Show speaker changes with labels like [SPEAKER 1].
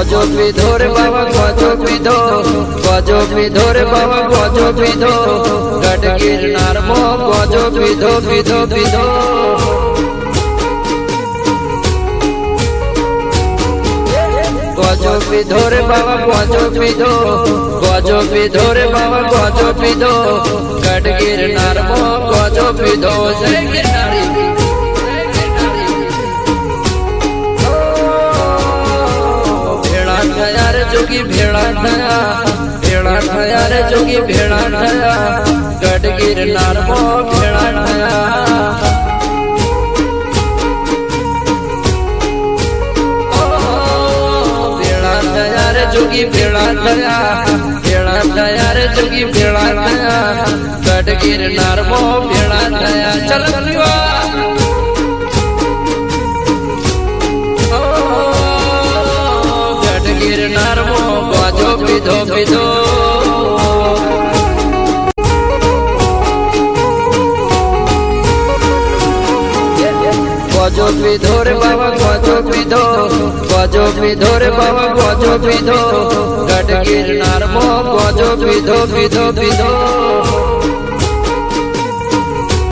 [SPEAKER 1] गजो पीधो रे बाबा गजो पीधो रे बाबा गजो पीधो गढ़ गिरनार मो गजो पीधो पीधो पीधो गजो पीधो रे बाबा गजो पीधो रे बाबा गजो पीधो गढ़ गिरनार मो गजो पीधो जय गिरनारी जोगी भेड़ा ठया रे जोगी भेड़ा ठया गढ़ गिरनार मो भेड़ा ठया भेड़ा ठया रे जोगी भेड़ा ठया रे जोगी भेड़ा ठया गढ़ गिरनार मो भेड़ा ठया चल गिरनार मो गजो पीधो पीधो गजो पीधो रे बाबा गजो पीधो रे बाबा गजो पीधो गढ़ गिरनार मो गजो पीधो पीधो पीधो